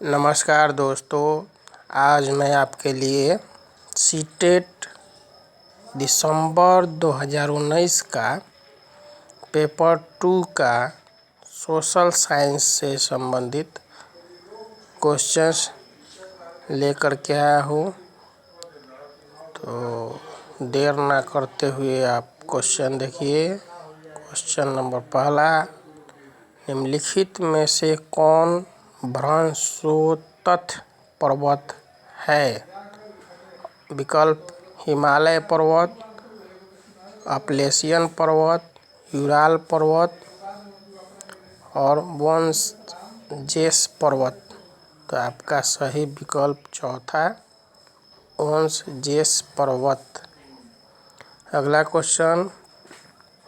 नमस्कार दोस्तों, आज मैं आपके लिए सीटेट दिसंबर 2019 का पेपर 2 का सोशल साइंस से संबंधित क्वेश्चंस लेकर के आया हूँ। तो देर ना करते हुए आप क्वेश्चन देखिए। क्वेश्चन नंबर पहला, निम्नलिखित में से कौन भ्रंशोत्तथ पर्वत है? विकल्प हिमालय पर्वत, अपलेशियन पर्वत, यूराल पर्वत और वोन्सजेस पर्वत। तो आपका सही विकल्प चौथा वोन्सजेस पर्वत। अगला क्वेश्चन,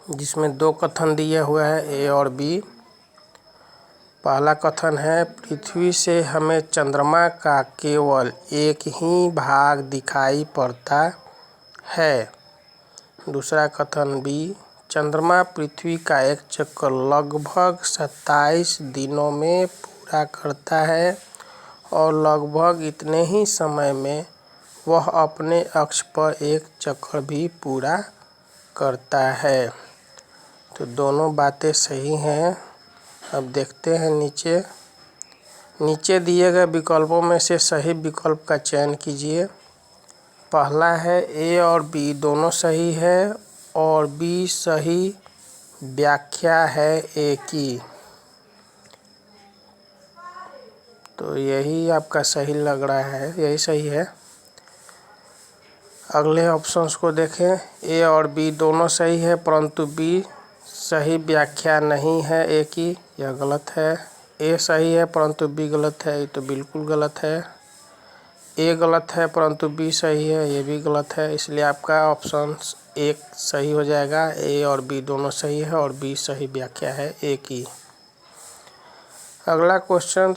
जिसमें दो कथन दिए हुए हैं ए और बी। पहला कथन है, पृथ्वी से हमें चंद्रमा का केवल एक ही भाग दिखाई पड़ता है। दूसरा कथन बी, चंद्रमा पृथ्वी का एक चक्कर लगभग 27 दिनों में पूरा करता है और लगभग इतने ही समय में वह अपने अक्ष पर एक चक्कर भी पूरा करता है। तो दोनों बातें सही हैं। अब देखते हैं नीचे दिए गए विकल्पों में से सही विकल्प का चयन कीजिए। पहला है ए और बी दोनों सही है और बी सही व्याख्या है ए की। तो यही आपका सही लग रहा है, यही सही है। अगले ऑप्शंस को देखें। ए और बी दोनों सही है परंतु बी सही व्याख्या नहीं है ए की, यह गलत है। ए सही है परंतु बी गलत है, ये तो बिल्कुल गलत है। ए गलत है परंतु बी सही है, ये भी गलत है। इसलिए आपका ऑप्शन एक सही हो जाएगा। ए और बी दोनों सही है और बी सही व्याख्या है ए की। अगला क्वेश्चन,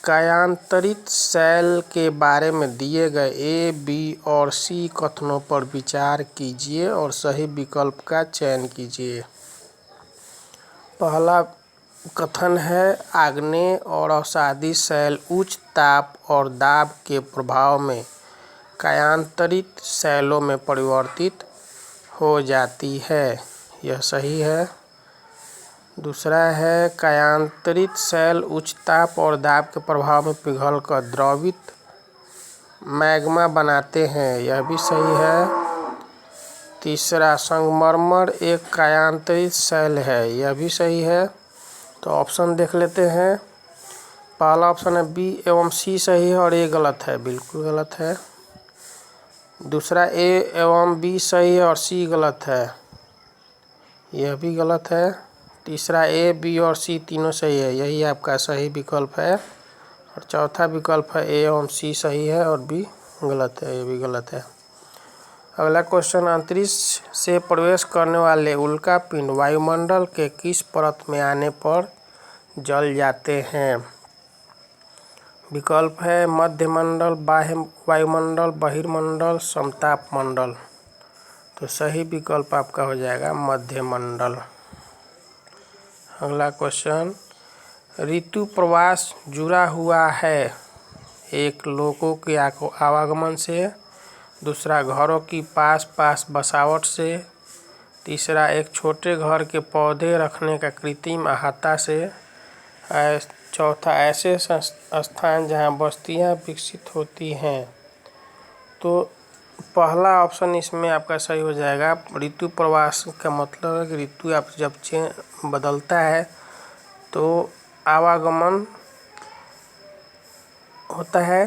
कायांतरित सेल के बारे में दिए गए ए, बी और सी कथनों पर विचार कीजिए और सही विकल्प का चयन कीजिए। पहला कथन है, आग्नेय और अवसादी सेल उच्च ताप और दाब के प्रभाव में कायांतरित सेलों में परिवर्तित हो जाती है, यह सही है। दूसरा है, कायांतरित सेल उच्च ताप और दाब के प्रभाव में पिघलकर द्रवित मैग्मा बनाते हैं, यह भी सही है। तीसरा, संगमरमर एक कायांतरित सेल है, यह भी सही है। तो ऑप्शन देख लेते हैं। पहला ऑप्शन है बी एवं सी सही है और ए गलत है, बिल्कुल गलत है। दूसरा, ए एवं बी सही है और सी गलत है, यह भी गलत है। तीसरा, ए, बी और सी तीनों सही है, यही आपका सही विकल्प है। और चौथा विकल्प है ए एवं सी सही है और बी गलत है, ये भी गलत है। अगला क्वेश्चन, अंतरिक्ष से प्रवेश करने वाले उल्कापिंड वायुमंडल के किस परत में आने पर जल जाते हैं? विकल्प है मध्यमंडल, बाह्य वायुमंडल, बहिर्मंडल, समताप मंडल। तो सही विकल्प आपका हो जाएगा मध्यमंडल। अगला क्वेश्चन, ऋतु प्रवास जुड़ा हुआ है एक लोगों के आवागमन से, दूसरा घरों की पास बसावट से, तीसरा एक छोटे घर के पौधे रखने का कृत्रिम अहाता से, चौथा ऐसे स्थान जहां बस्तियां विकसित होती हैं। तो पहला ऑप्शन इसमें आपका सही हो जाएगा। ऋतु प्रवास का मतलब है कि ऋतु आप जब बदलता है तो आवागमन होता है,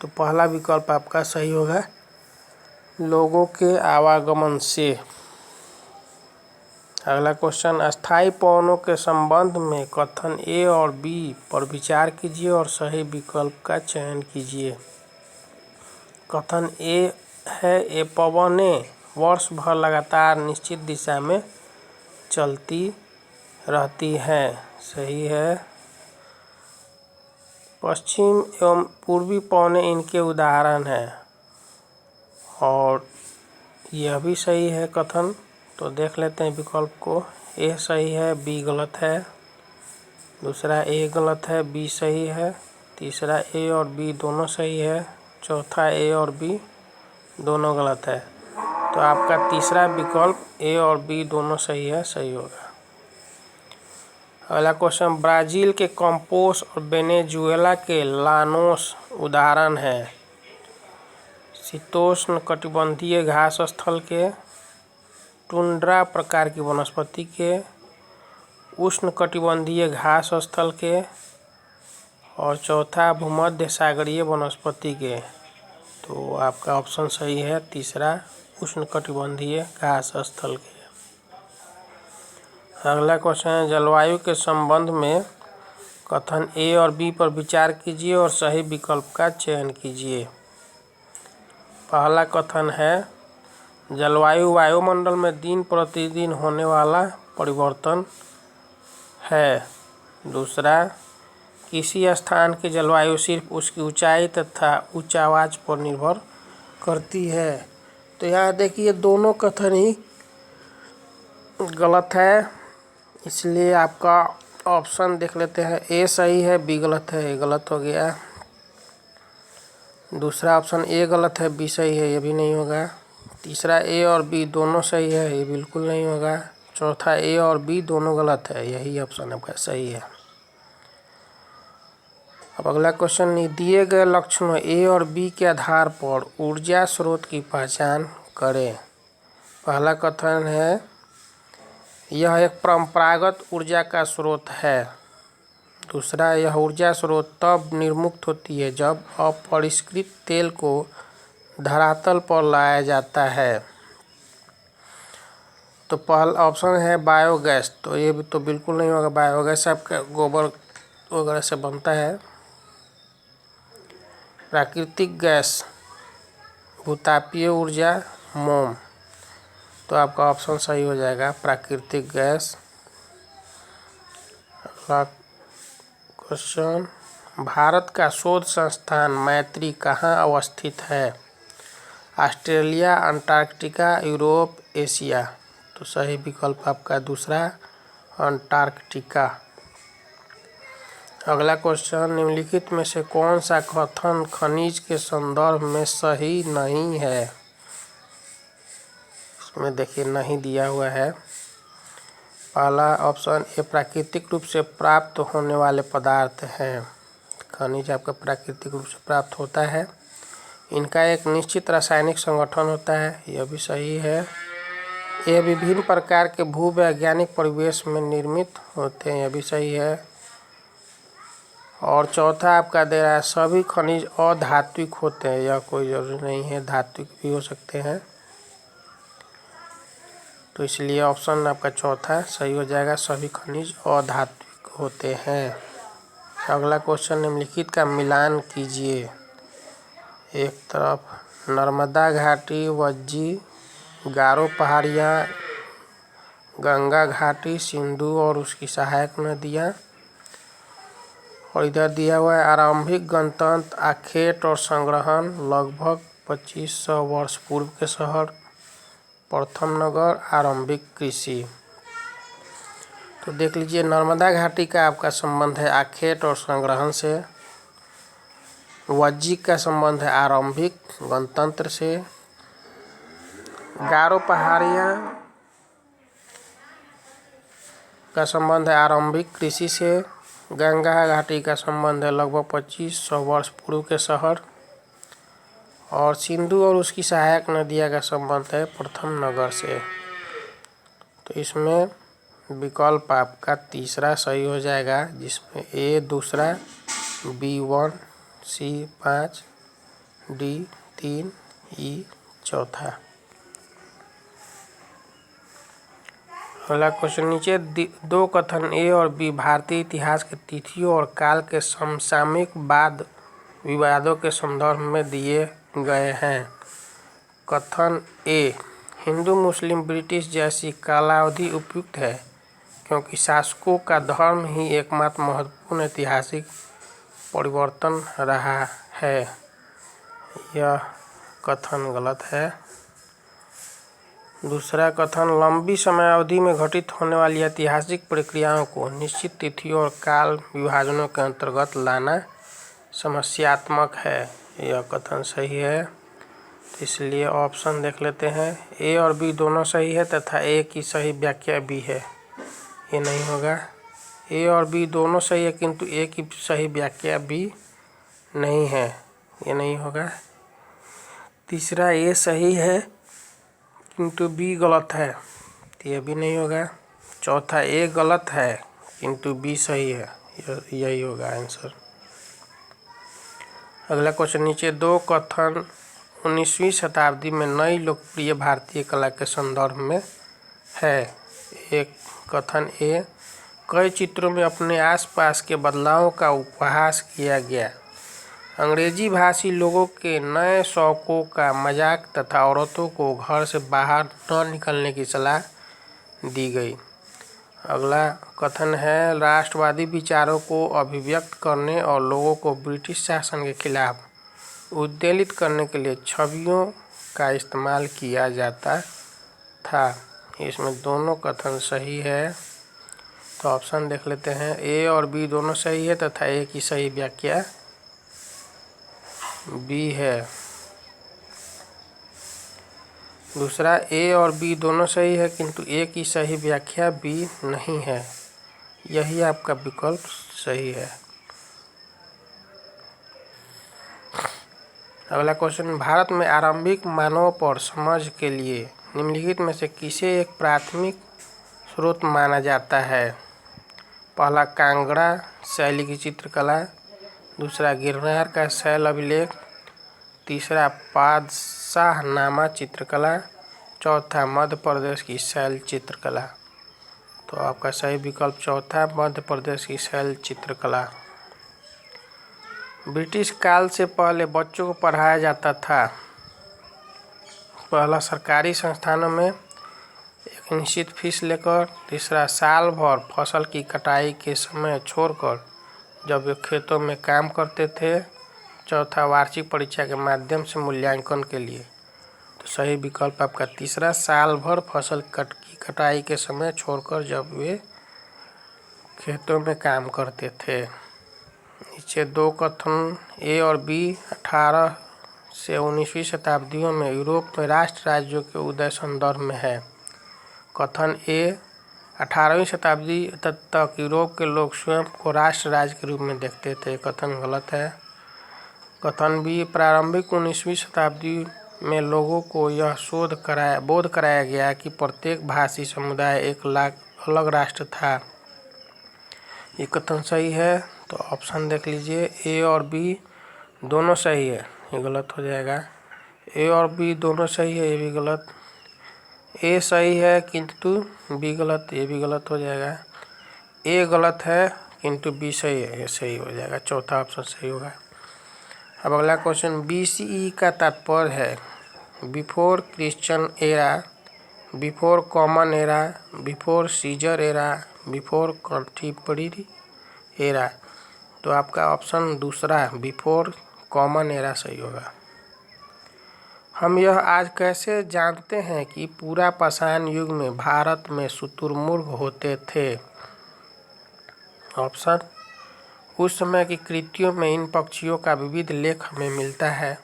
तो पहला विकल्प आपका सही होगा, लोगों के आवागमन से। अगला क्वेश्चन, अस्थायी पवनों के संबंध में कथन ए और बी पर विचार कीजिए और सही विकल्प का चयन कीजिए। कथन ए है, ये पवनें वर्ष भर लगातार निश्चित दिशा में चलती रहती हैं, सही है। पश्चिम एवं पूर्वी पवनें इनके उदाहरण हैं और यह भी सही है कथन। तो देख लेते हैं विकल्प को। ए सही है, बी गलत है। दूसरा, ए गलत है, बी सही है। तीसरा ए और बी दोनों सही है, चौथा ए और बी दोनों गलत है। तो आपका तीसरा विकल्प ए और बी दोनों सही है, सही होगा। अगला क्वेश्चन, ब्राज़ील के कंपोस और वेनेजुएला के लानोस उदाहरण है शीतोष्ण कटिबंधीय घास स्थल के, टुंड्रा प्रकार की वनस्पति के, उष्ण कटिबंधीय घास स्थल के, और चौथा भूमध्य सागरीय वनस्पति के। तो आपका ऑप्शन सही है तीसरा, उष्ण कटिबंधीय घास स्थल के। अगला क्वेश्चन है, जलवायु के संबंध में कथन ए और बी पर विचार कीजिए और सही विकल्प का चयन कीजिए। पहला कथन है, जलवायु वायुमंडल में दिन प्रतिदिन होने वाला परिवर्तन है। दूसरा, किसी स्थान की जलवायु सिर्फ उसकी ऊंचाई तथा उच्च आवाज़ पर निर्भर करती है। तो यहाँ देखिए दोनों कथन ही गलत है, इसलिए आपका ऑप्शन देख लेते हैं। ए सही है, बी गलत है, ए गलत हो गया। दूसरा ऑप्शन ए गलत है, बी सही है, ये भी नहीं होगा। तीसरा ए और बी दोनों सही है, ये बिल्कुल नहीं होगा। चौथा ए और बी दोनों गलत है, यही ऑप्शन आपका सही है। अब अगला क्वेश्चन, दिए गए लक्षणों ए और बी के आधार पर ऊर्जा स्रोत की पहचान करें। पहला कथन है, यह एक परंपरागत ऊर्जा का स्रोत है। दूसरा, यह ऊर्जा स्रोत तब निर्मुक्त होती है जब अपरिष्कृत तेल को धरातल पर लाया जाता है। तो पहला ऑप्शन है बायोगैस, तो ये भी तो बिल्कुल नहीं होगा। बायोगैस आपका गोबर वगैरह से बनता है। प्राकृतिक गैस, भूतापीय ऊर्जा, मोम। तो आपका ऑप्शन सही हो जाएगा प्राकृतिक गैस। अगला क्वेश्चन, भारत का शोध संस्थान मैत्री कहाँ अवस्थित है? Australia, Antarctica, Europe, Asia. तो सही विकल्प आपका दूसरा, अंटार्कटिका। अगला क्वेश्चन, निम्नलिखित में से कौन सा कथन खनिज के संदर्भ में सही नहीं है? इसमें देखिए नहीं दिया हुआ है। पहला ऑप्शन ए, प्राकृतिक रूप से प्राप्त होने वाले पदार्थ हैं। खनिज आपका प्राकृतिक रूप से प्राप्त होता है, इनका एक निश्चित रासायनिक संगठन होता है, यह भी सही है। ये विभिन्न प्रकार के भूवैज्ञानिक परिवेश में निर्मित होते हैं, यह भी सही है। और चौथा आपका दे रहा है, सभी खनिज अधात्विक होते हैं, यह कोई जरूरी नहीं है, धात्विक भी हो सकते हैं। तो इसलिए ऑप्शन आपका चौथा सही हो जाएगा, सभी खनिज अधात्विक होते हैं। अगला क्वेश्चन, निम्नलिखित का मिलान कीजिए। एक तरफ नर्मदा घाटी, वज्जी, गारो पहाड़ियाँ, गंगा घाटी, सिंधु और उसकी सहायक नदियाँ, और इधर दिया हुआ है आरंभिक गणतंत्र, आखेट और संग्रहण, लगभग 2500 वर्ष पूर्व के शहर, प्रथम नगर, आरंभिक कृषि। तो देख लीजिए, नर्मदा घाटी का आपका संबंध है आखेट और संग्रहण से, वज्जी का संबंध है आरंभिक गणतंत्र से, गारो पहाड़ियाँ का संबंध है आरंभिक कृषि से, गंगा घाटी का संबंध है लगभग 2500 वर्ष पूर्व के शहर, और सिंधु और उसकी सहायक नदियाँ का संबंध है प्रथम नगर से। तो इसमें विकल्प आपका तीसरा सही हो जाएगा, जिसमें ए दूसरा, बी 1, सी 5, डी 3, ई चौथा। अगला क्वेश्चन, नीचे दो कथन ए और बी भारतीय इतिहास के तिथियों और काल के समसामयिक वाद विवादों के संदर्भ में दिए गए हैं। कथन ए, हिंदू मुस्लिम ब्रिटिश जैसी कालावधि उपयुक्त है क्योंकि शासकों का धर्म ही एकमात्र महत्वपूर्ण ऐतिहासिक परिवर्तन रहा है। यह कथन गलत है। दूसरा कथन, लंबी समय अवधि में घटित होने वाली ऐतिहासिक प्रक्रियाओं को निश्चित तिथियों और काल विभाजनों के अंतर्गत लाना समस्यात्मक है, यह कथन सही है। तो इसलिए ऑप्शन देख लेते हैं। ए और बी दोनों सही है तथा ए की सही व्याख्या बी है, ये नहीं होगा। ए और बी दोनों सही है किंतु ए की सही व्याख्या बी नहीं है, ये नहीं होगा। तीसरा, ए सही है किंतु बी गलत है, तो ये भी नहीं होगा। चौथा, ए गलत है किंतु बी सही है, यही होगा आंसर। अगला क्वेश्चन नीचे दो कथन 19वीं शताब्दी में नई लोकप्रिय भारतीय कला के संदर्भ में है। एक कथन ए, कई चित्रों में अपने आसपास के बदलावों का उपहास किया गया। अंग्रेजी भाषी लोगों के नए शौकों का मजाक तथा औरतों को घर से बाहर न निकलने की सलाह दी गई। अगला कथन है, राष्ट्रवादी विचारों को अभिव्यक्त करने और लोगों को ब्रिटिश शासन के खिलाफ उद्वेलित करने के लिए छवियों का इस्तेमाल किया जाता था। इसमें दोनों कथन सही है, तो ऑप्शन देख लेते हैं। ए और बी दोनों सही है तथा ए की सही व्याख्या बी है। दूसरा, ए और बी दोनों सही है किंतु ए की सही व्याख्या बी नहीं है, यही आपका विकल्प सही है। अगला क्वेश्चन, भारत में आरंभिक मानव पर समझ के लिए निम्नलिखित में से किसे एक प्राथमिक स्रोत माना जाता है। पहला, कांगड़ा शैली की चित्रकला। दूसरा, गिरनार का शैल अभिलेख। तीसरा, पादशाहनामा चित्रकला। चौथा, मध्य प्रदेश की शैल चित्रकला। तो आपका सही विकल्प चौथा, मध्य प्रदेश की शैल चित्रकला। ब्रिटिश काल से पहले बच्चों को पढ़ाया जाता था। पहला, सरकारी संस्थानों में एक निश्चित फीस लेकर। तीसरा, साल भर फसल की कटाई के समय छोड़कर जब वे खेतों में काम करते थे। चौथा, वार्षिक परीक्षा के माध्यम से मूल्यांकन के लिए। तो सही विकल्प आपका तीसरा, साल भर फसल की कटाई के समय छोड़कर जब वे खेतों में काम करते थे। नीचे दो कथन ए और बी 18 से 19वीं शताब्दियों में यूरोप में राष्ट्र राज्यों के उदय संदर्भ में है। कथन ए, 18वीं शताब्दी तक यूरोप के लोग स्वयं को राष्ट्र राज्य के रूप में देखते थे, कथन गलत है। कथन बी, प्रारंभिक 19वीं शताब्दी में लोगों को यह बोध कराया गया कि प्रत्येक भाषी समुदाय एक अलग राष्ट्र था, ये कथन सही है। तो ऑप्शन देख लीजिए। ए और बी दोनों सही है, ये गलत हो जाएगा। ए और बी दोनों सही है, ये भी गलत। ए सही है किंतु बी गलत, ये भी गलत हो जाएगा। ए गलत है किंतु बी सही है, ये सही हो जाएगा। चौथा ऑप्शन सही होगा। अब अगला क्वेश्चन, BCE का तात्पर्य है before Christian era, before common era, before Caesar era, before contemporary era. तो आपका ऑप्शन दूसरा, बिफोर कॉमन एरा सही होगा। हम यह आज कैसे जानते हैं कि पूरा पाषाण युग में भारत में शुतुरमुर्ग होते थे। ऑप्शन, उस समय की कृतियों में इन पक्षियों का विविध लेख हमें मिलता है।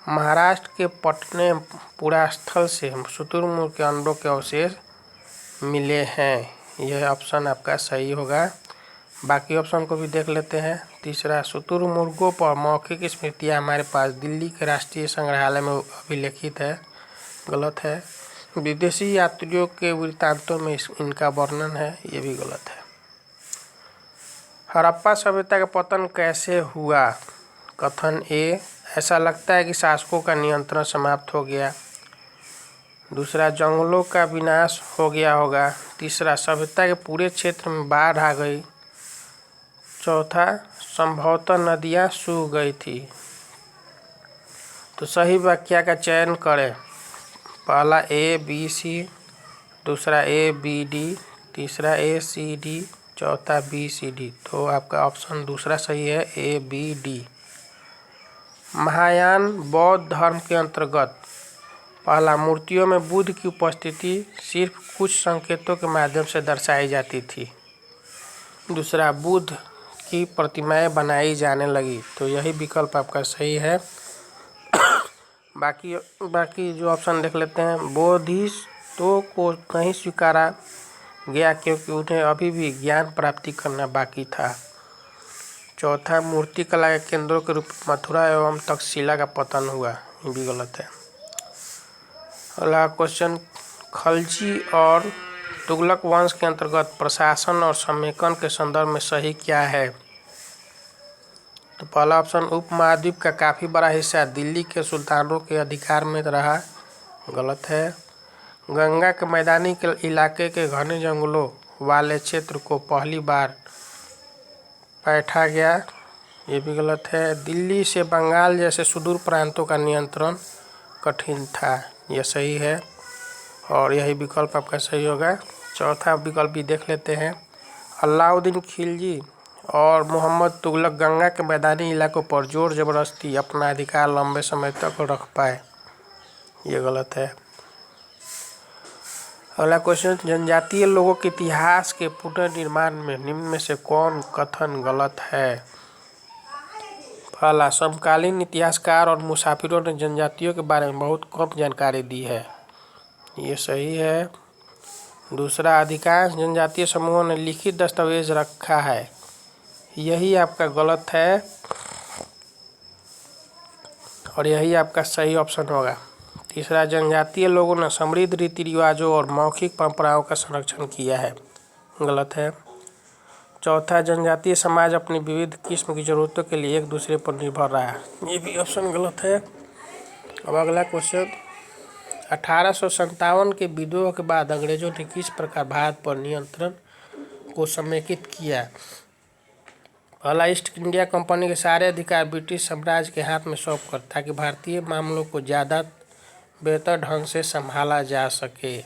महाराष्ट्र के पटने पुरास्थल से शुतुरमुर्ग के अंडों के अवशेष मिले हैं, यह ऑप्शन आपका सही होगा। बाकी ऑप्शन को भी देख लेते हैं। तीसरा, शुतुरमुर्गों पर मौखिक स्मृतियाँ हमारे पास दिल्ली के राष्ट्रीय संग्रहालय में अभिलेखित है, गलत है। विदेशी यात्रियों के वृत्तांतों में इनका वर्णन है, ये भी गलत है। हड़प्पा सभ्यता का पतन कैसे हुआ। कथन ए, ऐसा लगता है कि शासकों का नियंत्रण समाप्त हो गया। दूसरा, जंगलों का विनाश हो गया होगा। तीसरा, सभ्यता के पूरे क्षेत्र में बाढ़ आ गई। चौथा, संभवतः नदियाँ सूख गई थी। तो सही व्याख्या का चयन करें। पहला ए बी सी, दूसरा ए बी डी, तीसरा ए सी डी, चौथा बी सी डी। तो आपका ऑप्शन दूसरा सही है, ए बी डी। महायान बौद्ध धर्म के अंतर्गत पहला, मूर्तियों में बुद्ध की उपस्थिति सिर्फ कुछ संकेतों के माध्यम से दर्शाई जाती थी। दूसरा, बुद्ध की प्रतिमाएं बनाई जाने लगी। तो यही विकल्प आपका सही है। बाकी जो ऑप्शन देख लेते हैं। बोधिसत्वों को नहीं स्वीकारा गया क्योंकि उन्हें अभी भी ज्ञान प्राप्ति करना बाकी था। चौथा, मूर्तिकला के केंद्रों के रूप में मथुरा एवं तक्षशिला का पतन हुआ। ये भी गलत है। अगला क्वेश्चन, खलजी और तुगलक वंश के अंतर्गत प्रशासन और समेकन के संदर्भ में सही क्या है? तो पहला ऑप्शन, उपमहाद्वीप का काफ़ी बड़ा हिस्सा दिल्ली के सुल्तानों के अधिकार में रहा। गलत है। गंगा के मैदानी के इलाके के घने जंगलों वाले क्षेत्र को पहली बार बैठा गया। ये भी गलत है। दिल्ली से बंगाल जैसे सुदूर प्रांतों का नियंत्रण कठिन था। यह सही है और यही विकल्प आपका सही होगा। चौथा विकल्प भी देख लेते हैं। अलाउद्दीन खिलजी और मोहम्मद तुगलक गंगा के मैदानी इलाकों पर जोर जबरदस्ती अपना अधिकार लंबे समय तक रख पाए। ये गलत है। अगला क्वेश्चन, जनजातीय लोगों के इतिहास के पुनर्निर्माण में निम्न में से कौन कथन गलत है? पहला, समकालीन इतिहासकार और मुसाफिरों ने जनजातियों के बारे में बहुत कम जानकारी दी है। ये सही है। दूसरा, अधिकांश जनजातीय समूहों ने लिखित दस्तावेज रखा है। यही आपका गलत है और यही आपका सही ऑप्शन होगा। तीसरा, जनजातीय लोगों ने समृद्ध रीति रिवाजों और मौखिक परंपराओं का संरक्षण किया है। गलत है। चौथा, जनजातीय समाज अपनी विविध किस्म की जरूरतों के लिए एक दूसरे पर निर्भर रहा। ये भी ऑप्शन गलत है। अब अगला क्वेश्चन, 1857 के विद्रोह के बाद अंग्रेजों ने किस प्रकार भारत पर नियंत्रण को समेकित किया? पहला, ईस्ट इंडिया कंपनी के सारे अधिकार ब्रिटिश साम्राज्य के हाथ में सौंपकर ताकि भारतीय मामलों को ज़्यादा बेहतर ढंग से संभाला जा सके।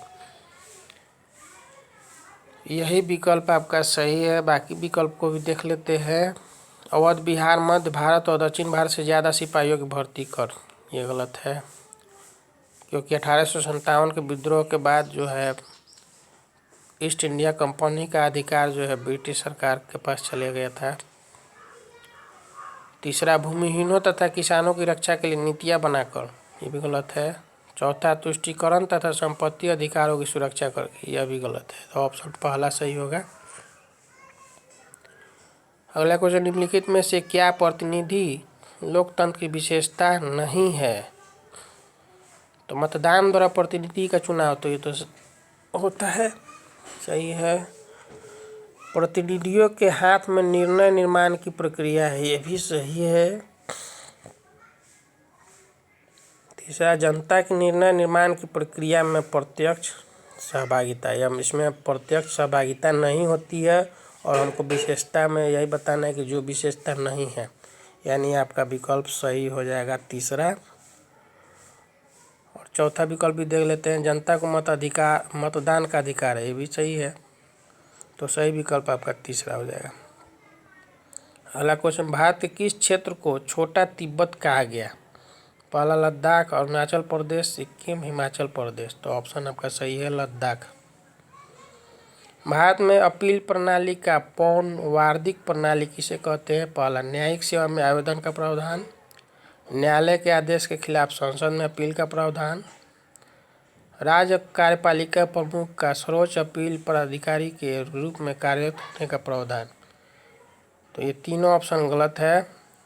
यही विकल्प आपका सही है। बाकी विकल्प को भी देख लेते हैं। अवध बिहार, मध्य भारत और दक्षिण भारत से ज़्यादा सिपाहियों की भर्ती कर। ये गलत है क्योंकि 1857 के विद्रोह के बाद जो है ईस्ट इंडिया कंपनी का अधिकार जो है ब्रिटिश सरकार के पास चले गया था। तीसरा, भूमिहीनों तथा किसानों की रक्षा के लिए नीतियाँ बनाकर। ये भी गलत है। चौथा, तुष्टीकरण तथा संपत्ति अधिकारों की सुरक्षा करके। यह भी गलत है। तो ऑप्शन पहला सही होगा। अगला क्वेश्चन, निम्नलिखित में से क्या प्रतिनिधि लोकतंत्र की विशेषता नहीं है? तो मतदान द्वारा प्रतिनिधि का चुनाव, तो ये तो होता है, सही है। प्रतिनिधियों के हाथ में निर्णय निर्माण की प्रक्रिया है। ये भी सही है। तीसरा, जनता की निर्णय निर्माण की प्रक्रिया में प्रत्यक्ष सहभागिता, या इसमें प्रत्यक्ष सहभागिता नहीं होती है और हमको विशेषता में यही बताना है कि जो विशेषता नहीं है, यानी आपका विकल्प सही हो जाएगा तीसरा। और चौथा विकल्प भी देख लेते हैं। जनता को मतदान का अधिकार है। ये भी सही है। तो सही विकल्प आपका तीसरा हो जाएगा। अगला क्वेश्चन, भारत के किस क्षेत्र को छोटा तिब्बत कहा गया? पहला, लद्दाख, अरुणाचल प्रदेश, सिक्किम, हिमाचल प्रदेश। तो ऑप्शन आपका सही है, लद्दाख। भारत में अपील प्रणाली का पौनवार्दिक प्रणाली किसे कहते हैं? पहला, न्यायिक सेवा में आवेदन का प्रावधान, न्यायालय के आदेश के खिलाफ संसद में अपील का प्रावधान, राज्य कार्यपालिका प्रमुख का सर्वोच्च अपील पदाधिकारी के रूप में कार्यरत होने का प्रावधान। तो ये तीनों ऑप्शन गलत है।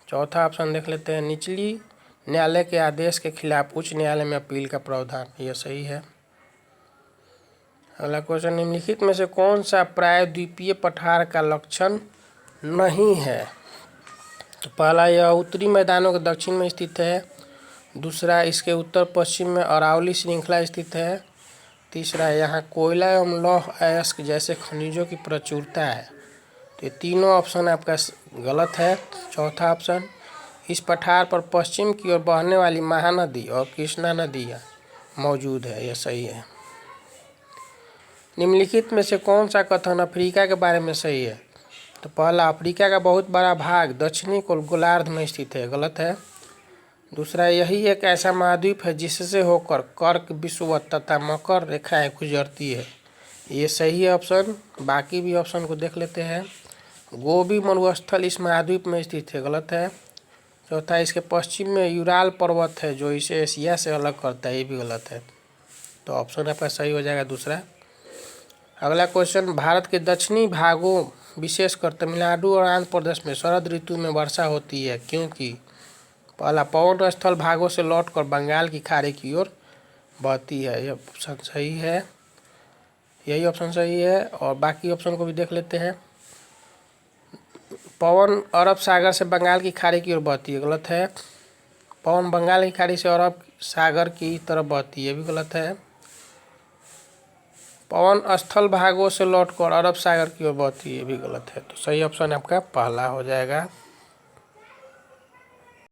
चौथा ऑप्शन देख लेते हैं, निचली न्यायालय के आदेश के खिलाफ उच्च न्यायालय में अपील का प्रावधान। यह सही है। अगला क्वेश्चन, निम्नलिखित में से कौन सा प्रायद्वीपीय पठार का लक्षण नहीं है? तो पहला, यह उत्तरी मैदानों के दक्षिण में स्थित है। दूसरा, इसके उत्तर पश्चिम में अरावली श्रृंखला स्थित है। तीसरा, यहाँ कोयला एवं लौह अयस्क जैसे खनिजों की प्रचुरता है। तो ये तीनों ऑप्शन आपका गलत है। चौथा ऑप्शन, इस पठार पर पश्चिम की ओर बहने वाली महानदी और कृष्णा नदी मौजूद है। यह सही है। निम्नलिखित में से कौन सा कथन अफ्रीका के बारे में सही है? तो पहला, अफ्रीका का बहुत बड़ा भाग दक्षिणी गोलार्ध में स्थित है। गलत है। दूसरा, यही एक ऐसा महाद्वीप है जिससे होकर कर्क, विषुवत तथा मकर रेखाएं गुजरती है। ये सही है ऑप्शन। बाकी भी ऑप्शन को देख लेते हैं। गोबी मरुस्थल इस महाद्वीप में स्थित है, गलत है। चौथा, इसके पश्चिम में यूराल पर्वत है जो इसे एशिया से अलग करता है, ये भी गलत है। तो ऑप्शन आपका सही हो जाएगा दूसरा। अगला क्वेश्चन, भारत के दक्षिणी भागों विशेषकर तमिलनाडु और आंध्र प्रदेश में शरद ऋतु में वर्षा होती है क्योंकि पहला, पवन स्थल भागों से लौटकर बंगाल की खाड़ी की ओर बहती है, यह ऑप्शन सही है, यही ऑप्शन सही है। और बाकी ऑप्शन को भी देख लेते हैं। पवन अरब सागर से बंगाल की खाड़ी की ओर बहती है, गलत है। पवन बंगाल की खाड़ी से अरब सागर की तरफ बहती है, भी गलत है। पवन स्थल भागों से लौटकर अरब सागर की ओर बहती है, भी गलत है। तो सही ऑप्शन आपका पहला हो जाएगा।